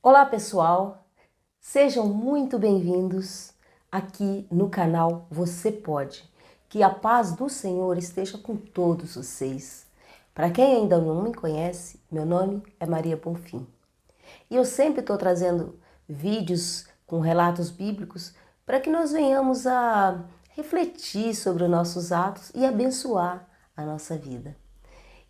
Olá pessoal, sejam muito bem-vindos aqui no canal Você Pode. Que a paz do Senhor esteja com todos vocês. Para quem ainda não me conhece, meu nome é Maria Bonfim. E eu sempre estou trazendo vídeos com relatos bíblicos para que nós venhamos a refletir sobre os nossos atos e abençoar a nossa vida.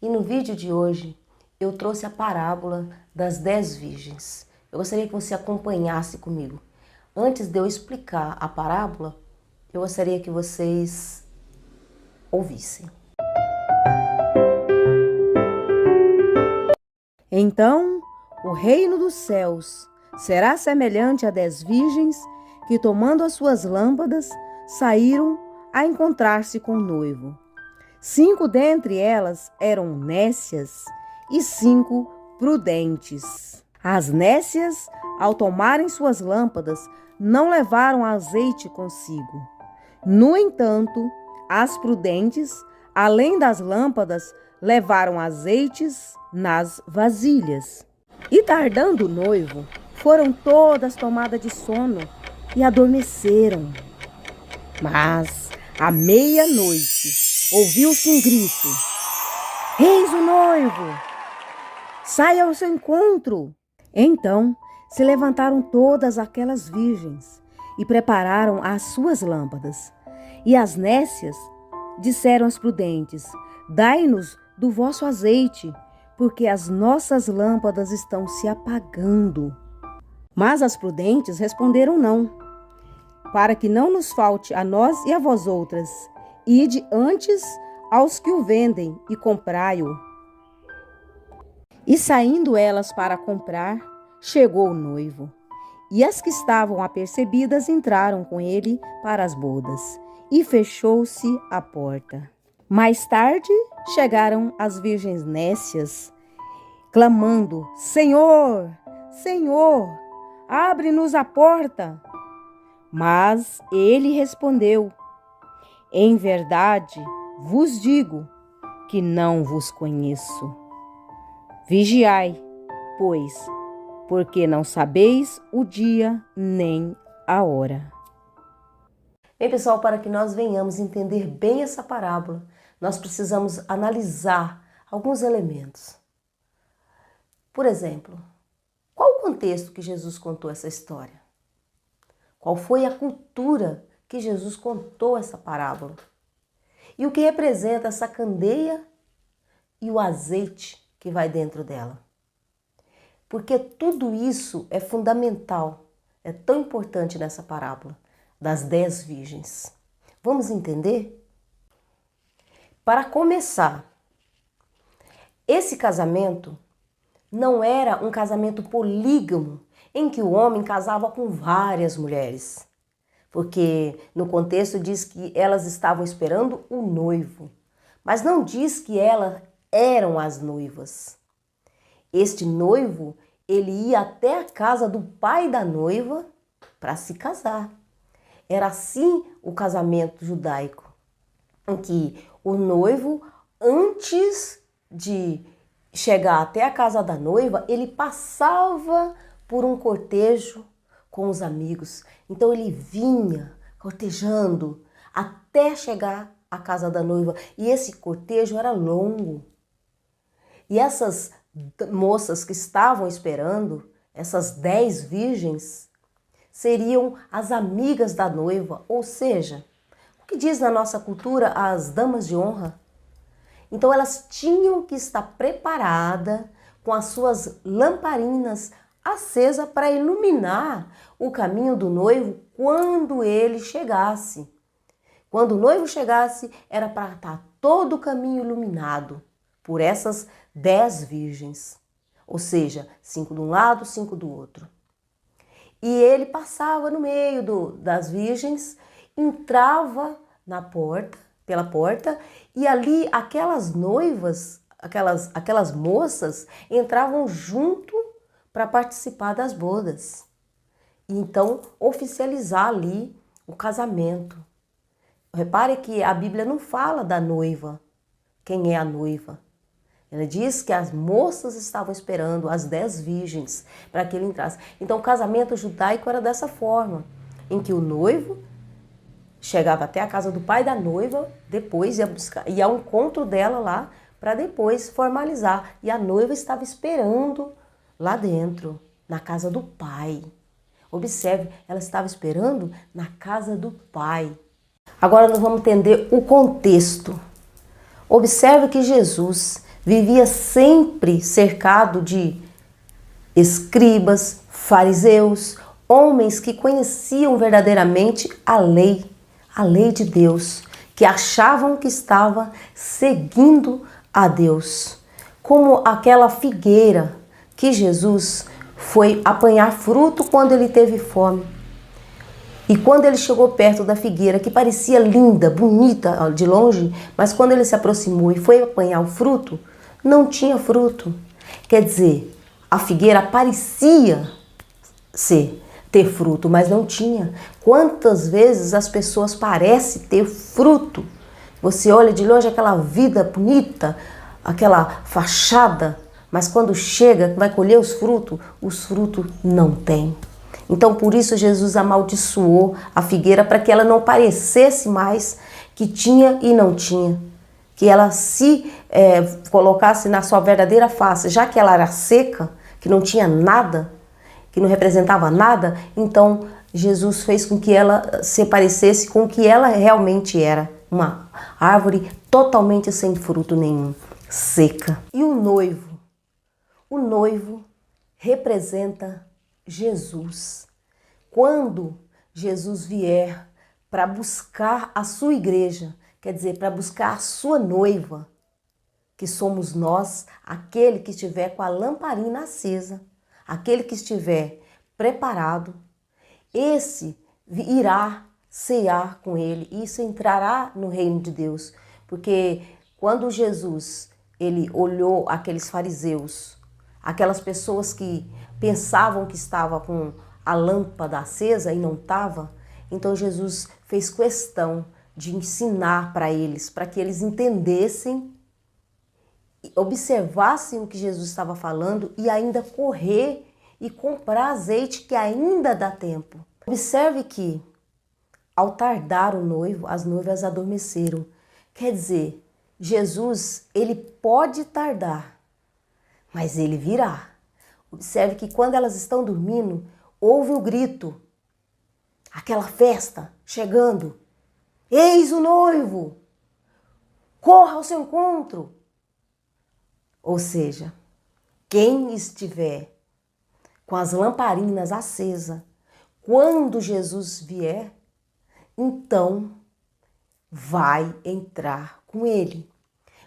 E no vídeo de hoje eu trouxe a parábola das 10 virgens. Eu gostaria que você acompanhasse comigo. Antes de eu explicar a parábola, eu gostaria que vocês ouvissem. Então, o reino dos céus será semelhante a 10 virgens que, tomando as suas lâmpadas, saíram a encontrar-se com o noivo. 5 dentre elas eram nécias e 5 prudentes. As nécias, ao tomarem suas lâmpadas, não levaram azeite consigo. No entanto, as prudentes, além das lâmpadas, levaram azeites nas vasilhas. E tardando o noivo, foram todas tomadas de sono e adormeceram. Mas, à meia-noite, ouviu-se um grito: Eis o noivo! Saia ao seu encontro! Então se levantaram todas aquelas virgens e prepararam as suas lâmpadas. E as nécias disseram às prudentes: Dai-nos do vosso azeite, porque as nossas lâmpadas estão se apagando. Mas as prudentes responderam: Não, para que não nos falte a nós e a vós outras. Ide antes aos que o vendem e comprai-o. E saindo elas para comprar, chegou o noivo. E as que estavam apercebidas entraram com ele para as bodas, e fechou-se a porta. Mais tarde chegaram as virgens nécias, clamando: Senhor, Senhor, abre-nos a porta. Mas ele respondeu: Em verdade vos digo que não vos conheço. Vigiai, pois, porque não sabeis o dia nem a hora. Bem, pessoal, para que nós venhamos entender bem essa parábola, nós precisamos analisar alguns elementos. Por exemplo, qual o contexto que Jesus contou essa história? Qual foi a cultura que Jesus contou essa parábola? E o que representa essa candeia e o azeite que vai dentro dela? Porque tudo isso é fundamental, é tão importante nessa parábola das 10 virgens. Vamos entender? Para começar, esse casamento não era um casamento polígamo, em que o homem casava com várias mulheres. Porque no contexto diz que elas estavam esperando o noivo, mas não diz que elas eram as noivas. Este noivo, ele ia até a casa do pai da noiva para se casar. Era assim o casamento judaico, em que o noivo, antes de chegar até a casa da noiva, ele passava por um cortejo com os amigos. Então ele vinha cortejando até chegar à casa da noiva. E esse cortejo era longo. E essas moças que estavam esperando, essas 10 virgens, seriam as amigas da noiva, ou seja, o que diz na nossa cultura as damas de honra. Então elas tinham que estar preparadas com as suas lamparinas acesas para iluminar o caminho do noivo quando ele chegasse. Quando o noivo chegasse, era para estar todo o caminho iluminado por essas 10 virgens, ou seja, 5 de um lado, 5 do outro. E ele passava no meio das virgens, entrava pela porta, e ali aquelas noivas, aquelas moças entravam junto para participar das bodas. E então oficializar ali o casamento. Repare que a Bíblia não fala da noiva, quem é a noiva. Ela diz que as moças estavam esperando, as 10 virgens, para que ele entrasse. Então o casamento judaico era dessa forma, em que o noivo chegava até a casa do pai da noiva, depois ia ao encontro dela lá, para depois formalizar. E a noiva estava esperando lá dentro, na casa do pai. Observe, ela estava esperando na casa do pai. Agora nós vamos entender o contexto. Observe que Jesus vivia sempre cercado de escribas, fariseus, homens que conheciam verdadeiramente a lei de Deus, que achavam que estava seguindo a Deus. Como aquela figueira que Jesus foi apanhar fruto quando ele teve fome. E quando ele chegou perto da figueira, que parecia linda, bonita de longe, mas quando ele se aproximou e foi apanhar o fruto, não tinha fruto. Quer dizer, a figueira parecia ter fruto, mas não tinha. Quantas vezes as pessoas parecem ter fruto? Você olha de longe aquela vida bonita, aquela fachada, mas quando chega, vai colher os frutos não tem. Então, por isso, Jesus amaldiçoou a figueira para que ela não parecesse mais que tinha e não tinha. Que ela se colocasse na sua verdadeira face, já que ela era seca, que não tinha nada, que não representava nada, então Jesus fez com que ela se parecesse com o que ela realmente era, uma árvore totalmente sem fruto nenhum, seca. E o noivo? O noivo representa Jesus. Quando Jesus vier para buscar a sua igreja, quer dizer, para buscar a sua noiva, que somos nós, aquele que estiver com a lamparina acesa, aquele que estiver preparado, esse irá cear com ele, isso entrará no reino de Deus. Porque quando Jesus ele olhou aqueles fariseus, aquelas pessoas que pensavam que estava com a lâmpada acesa e não estava, então Jesus fez questão de ensinar para eles, para que eles entendessem, observassem o que Jesus estava falando e ainda correr e comprar azeite, que ainda dá tempo. Observe que ao tardar o noivo, as noivas adormeceram. Quer dizer, Jesus, ele pode tardar, mas ele virá. Observe que quando elas estão dormindo, ouve o grito, aquela festa chegando. Eis o noivo, corra ao seu encontro. Ou seja, quem estiver com as lamparinas acesas, quando Jesus vier, então vai entrar com ele.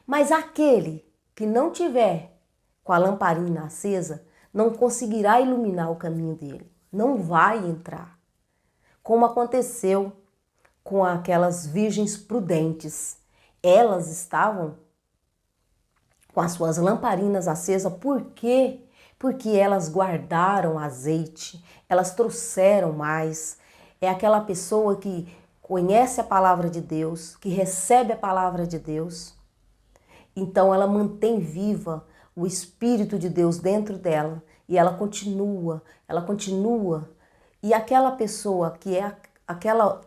Mas aquele que não tiver com a lamparina acesa, não conseguirá iluminar o caminho dele, não vai entrar. Como aconteceu com aquelas virgens prudentes. Elas estavam com as suas lamparinas acesas, por quê? Porque elas guardaram azeite, elas trouxeram mais. É aquela pessoa que conhece a palavra de Deus, que recebe a palavra de Deus. Então ela mantém viva o Espírito de Deus dentro dela e ela continua. E aquela pessoa que é aquela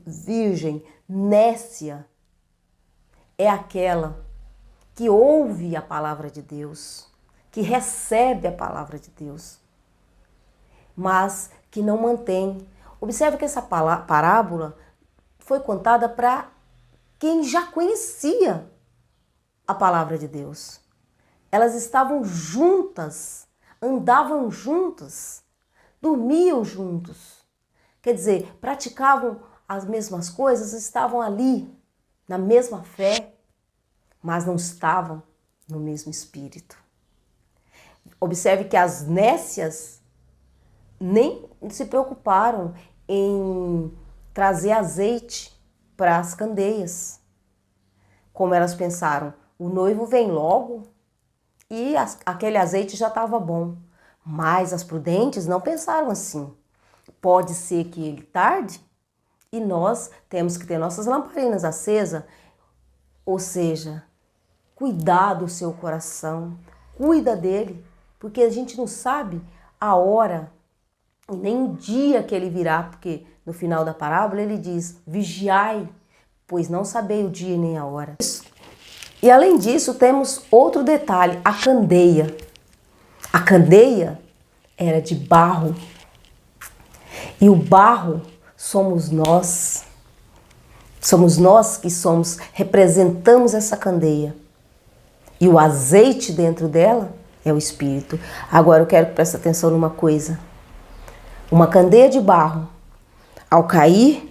virgem nécia é aquela que ouve a palavra de Deus, que recebe a palavra de Deus, mas que não mantém. Observe que essa parábola foi contada para quem já conhecia a palavra de Deus. Elas estavam juntas, andavam juntas, dormiam juntos. Quer dizer, praticavam as mesmas coisas, estavam ali na mesma fé, mas não estavam no mesmo espírito. Observe que as nécias nem se preocuparam em trazer azeite para as candeias. Como elas pensaram, o noivo vem logo e aquele azeite já estava bom. Mas as prudentes não pensaram assim. Pode ser que ele tarde e nós temos que ter nossas lamparinas acesas, ou seja, cuidar do seu coração, cuida dele, porque a gente não sabe a hora e nem o dia que ele virá, porque no final da parábola ele diz: vigiai, pois não sabei o dia nem a hora. E além disso, temos outro detalhe, a candeia. A candeia era de barro. E o barro somos nós. Somos nós que representamos essa candeia. E o azeite dentro dela é o Espírito. Agora eu quero que preste atenção numa coisa. Uma candeia de barro, ao cair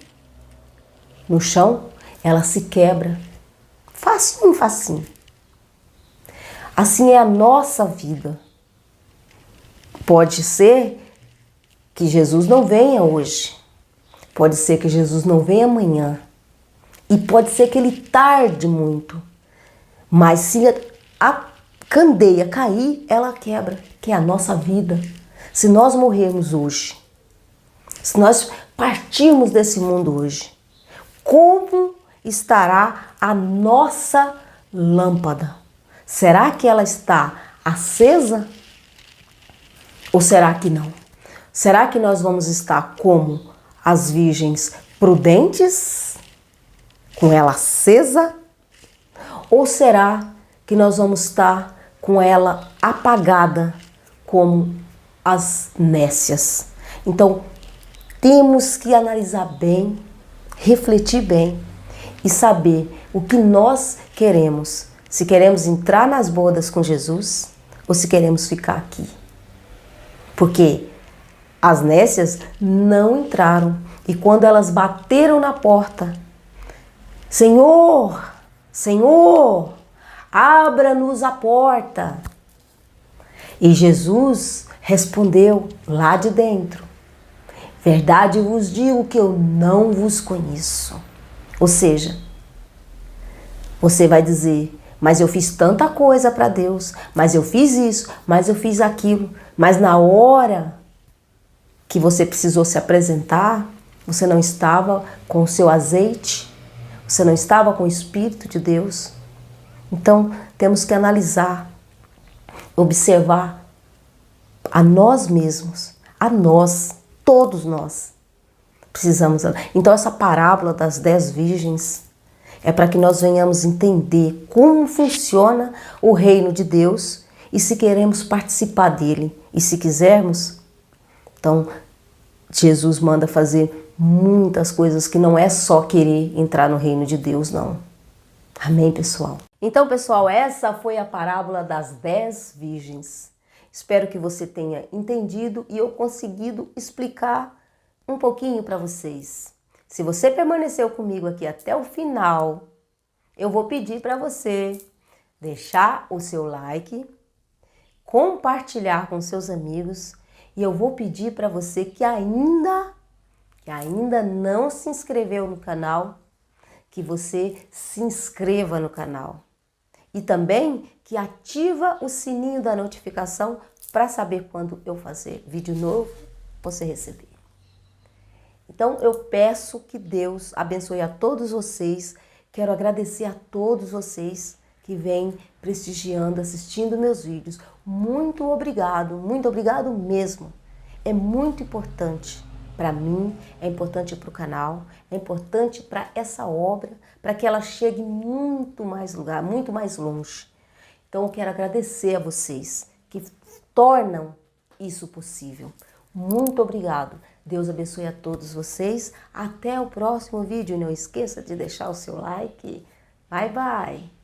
no chão, ela se quebra. Facinho, facinho. Assim é a nossa vida. Pode ser que Jesus não venha hoje. Pode ser que Jesus não venha amanhã. E pode ser que ele tarde muito. Mas se a candeia cair, ela quebra, que é a nossa vida. Se nós morrermos hoje, se nós partirmos desse mundo hoje, como estará a nossa lâmpada? Será que ela está acesa? Ou será que não? Será que nós vamos estar como as virgens prudentes, com ela acesa? Ou será que nós vamos estar com ela apagada, como as nécias? Então, temos que analisar bem, refletir bem e saber o que nós queremos. Se queremos entrar nas bodas com Jesus ou se queremos ficar aqui. Porque as nécias não entraram. E quando elas bateram na porta, Senhor, Senhor, abra-nos a porta. E Jesus respondeu lá de dentro: verdade vos digo que eu não vos conheço. Ou seja, você vai dizer: mas eu fiz tanta coisa para Deus, mas eu fiz isso, mas eu fiz aquilo. Mas na hora que você precisou se apresentar, você não estava com o seu azeite, você não estava com o Espírito de Deus. Então, temos que analisar, observar a nós mesmos, a nós, todos nós. Precisamos. Então, essa parábola das 10 virgens é para que nós venhamos entender como funciona o reino de Deus e se queremos participar dele. E se quisermos, então Jesus manda fazer muitas coisas que não é só querer entrar no reino de Deus, não. Amém, pessoal? Então, pessoal, essa foi a parábola das 10 virgens. Espero que você tenha entendido e eu conseguido explicar um pouquinho para vocês. Se você permaneceu comigo aqui até o final, eu vou pedir para você deixar o seu like, compartilhar com seus amigos e eu vou pedir para você que ainda não se inscreveu no canal, que você se inscreva no canal. E também que ativa o sininho da notificação para saber quando eu fazer vídeo novo, você receber. Então eu peço que Deus abençoe a todos vocês. Quero agradecer a todos vocês que vêm prestigiando, assistindo meus vídeos. Muito obrigado mesmo. É muito importante para mim, é importante para o canal, é importante para essa obra, para que ela chegue muito mais lugar, muito mais longe. Então eu quero agradecer a vocês que tornam isso possível. Muito obrigado. Deus abençoe a todos vocês. Até o próximo vídeo. Não esqueça de deixar o seu like. Bye, bye.